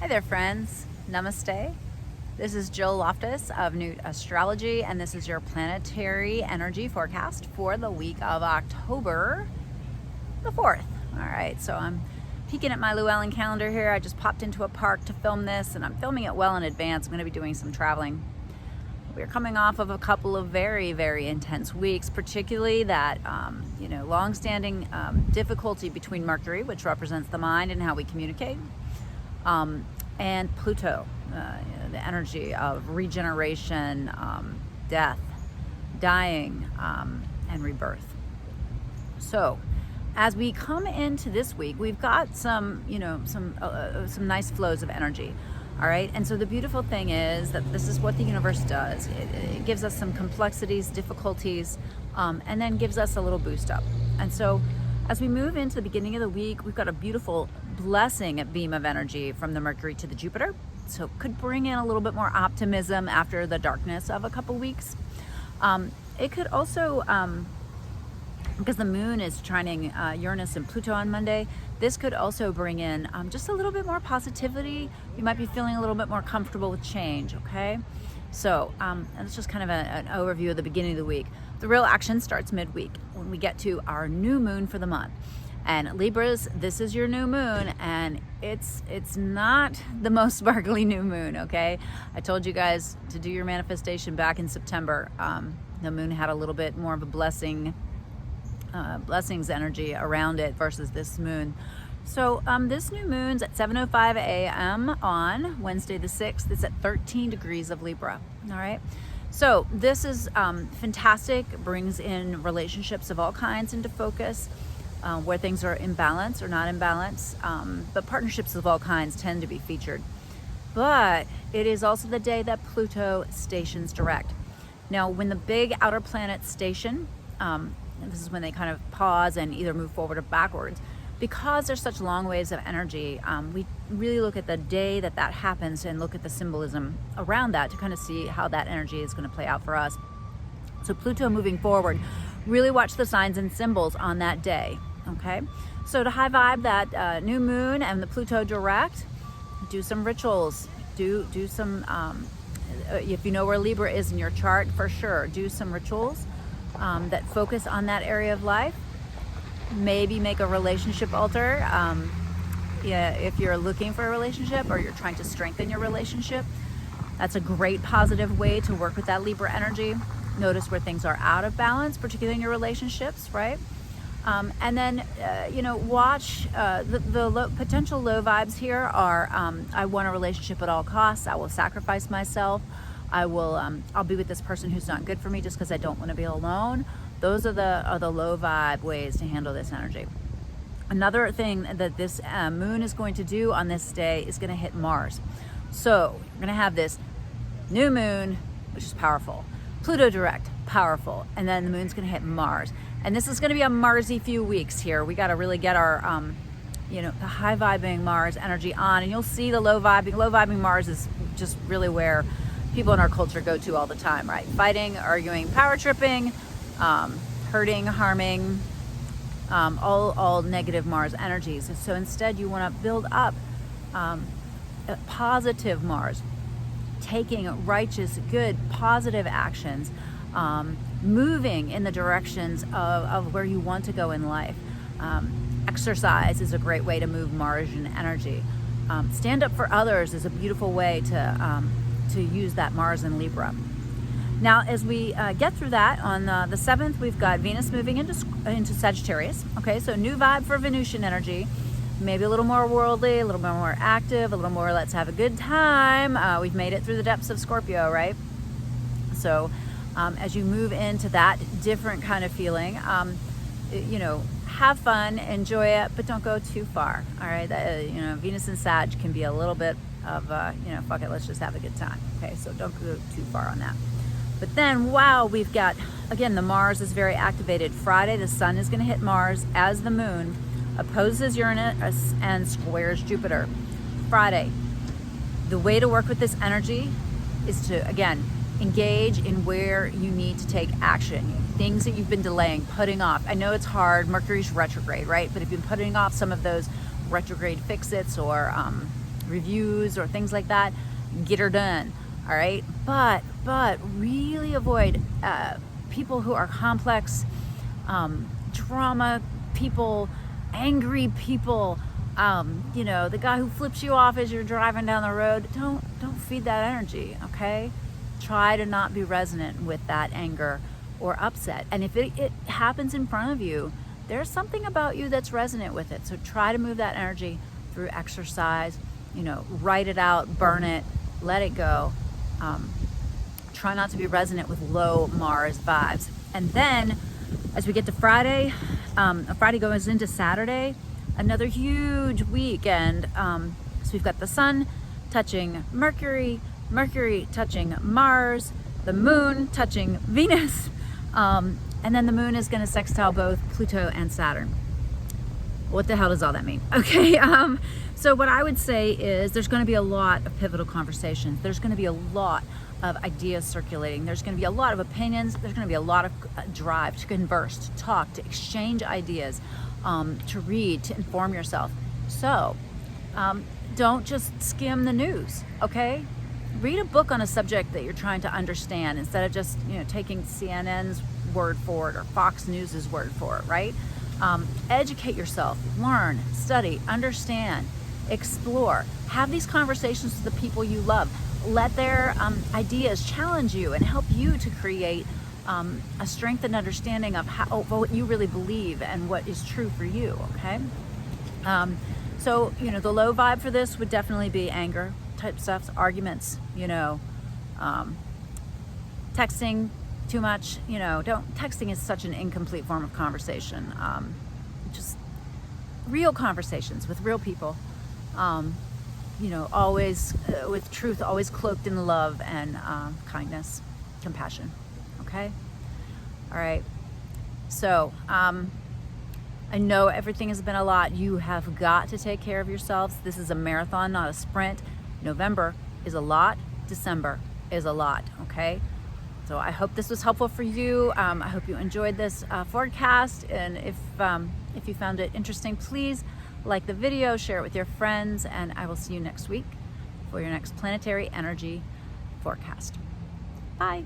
there, friends. Namaste. This is Jill Loftus of Newt Astrology, and this is your planetary energy forecast for the week of October the 4th. All right, so I'm peeking at my Llewellyn calendar here. I just popped into a park to film this, and I'm filming it well in advance. I'm going to be doing some traveling. We're coming off of a couple of very, very intense weeks, particularly that, long-standing difficulty between Mercury, which represents the mind and how we communicate, and Pluto, the energy of regeneration, death, dying, and rebirth. So, as we come into this week, we've got some nice flows of energy. All right, and so the beautiful thing is that this is what the universe does. It gives us some complexities, difficulties, and then gives us a little boost up. And so as we move into the beginning of the week, we've got a beautiful blessing beam of energy from the Mercury to the Jupiter. So it could bring in a little bit more optimism after the darkness of a couple weeks. It could also, because the moon is trining Uranus and Pluto on Monday, this could also bring in just a little bit more positivity. You might be feeling a little bit more comfortable with change, okay? So that's just kind of an overview of the beginning of the week. The real action starts midweek when we get to our new moon for the month. And Libras, this is your new moon, and it's not the most sparkly new moon, okay? I told you guys to do your manifestation back in September. The moon had a little bit more of a blessings energy around it versus this moon. So this new moon's at 7:05 a.m. on Wednesday the 6th. It's at 13 degrees of Libra. All right. So this is fantastic. Brings in relationships of all kinds into focus, where things are in balance or not in balance. But partnerships of all kinds tend to be featured. But it is also the day that Pluto stations direct. Now, when the big outer planets station, this is when they kind of pause and either move forward or backwards. Because there's such long waves of energy, we really look at the day that happens and look at the symbolism around that to kind of see how that energy is going to play out for us. So Pluto moving forward, really watch the signs and symbols on that day, okay? So to high vibe that new moon and the Pluto direct, do some rituals, do some, if you know where Libra is in your chart, for sure, do some rituals that focus on that area of life. Maybe make a relationship altar if you're looking for a relationship or you're trying to strengthen your relationship. That's a great positive way to work with that Libra energy. Notice where things are out of balance, particularly in your relationships, right? And then, watch the potential low vibes here are, I want a relationship at all costs. I will sacrifice myself. I'll be with this person who's not good for me just because I don't want to be alone. Those are the low vibe ways to handle this energy. Another thing that this moon is going to do on this day is going to hit Mars. So you're going to have this new moon, which is powerful. Pluto direct, powerful. And then the moon's going to hit Mars. And this is going to be a Marsy few weeks here. We got to really get our, the high vibing Mars energy on. And you'll see the low vibing Mars is just really where people in our culture go to all the time, right? Fighting, arguing, power tripping, hurting, harming, all negative Mars energies. So instead you want to build up a positive Mars, taking righteous, good, positive actions, moving in the directions of where you want to go in life. Exercise is a great way to move Marsian energy. Stand up for others is a beautiful way to use that Mars in Libra. Now, as we get through that, on the 7th, we've got Venus moving into Sagittarius. Okay, so new vibe for Venusian energy. Maybe a little more worldly, a little more active, a little more let's have a good time. We've made it through the depths of Scorpio, right? So as you move into that different kind of feeling, have fun, enjoy it, but don't go too far, all right? Venus and Sag can be a little bit of, fuck it, let's just have a good time. Okay, so don't go too far on that. But then, wow, we've got, again, the Mars is very activated. Friday, the sun is going to hit Mars as the moon opposes Uranus and squares Jupiter. Friday, the way to work with this energy is to, again, engage in where you need to take action. Things that you've been delaying, putting off. I know it's hard. Mercury's retrograde, right? But if you've been putting off some of those retrograde fix-its or reviews or things like that, get her done. All right, but really avoid people who are complex, drama people, angry people. You know, the guy who flips you off as you're driving down the road. Don't feed that energy. Okay, try to not be resonant with that anger or upset. And if it happens in front of you, there's something about you that's resonant with it. So try to move that energy through exercise. You know, write it out, burn it, let it go. Try not to be resonant with low Mars vibes. And then as we get to Friday, Friday goes into Saturday, another huge weekend. So we've got the sun touching Mercury, Mercury touching Mars, the moon touching Venus, and then the moon is going to sextile both Pluto and Saturn. What the hell does all that mean? Okay, so what I would say is there's going to be a lot of pivotal conversations. There's going to be a lot of ideas circulating. There's going to be a lot of opinions. There's going to be a lot of drive to converse, to talk, to exchange ideas, to read, to inform yourself. So don't just skim the news, okay? Read a book on a subject that you're trying to understand instead of just, you know, taking CNN's word for it or Fox News's word for it, right? Educate yourself, learn, study, understand, explore. Have these conversations with the people you love. Let their ideas challenge you and help you to create a strengthened understanding of what you really believe and what is true for you, okay? So, you know, the low vibe for this would definitely be anger type stuff, arguments, you know, texting too much, you know, texting is such an incomplete form of conversation. Just real conversations with real people, you know, always with truth, always cloaked in love and kindness, compassion. Okay. All right. So, I know everything has been a lot. You have got to take care of yourselves. This is a marathon, not a sprint. November is a lot. December is a lot. Okay. So I hope this was helpful for you. I hope you enjoyed this forecast. And if you found it interesting, please like the video, share it with your friends, and I will see you next week for your next Planetary Energy Forecast. Bye.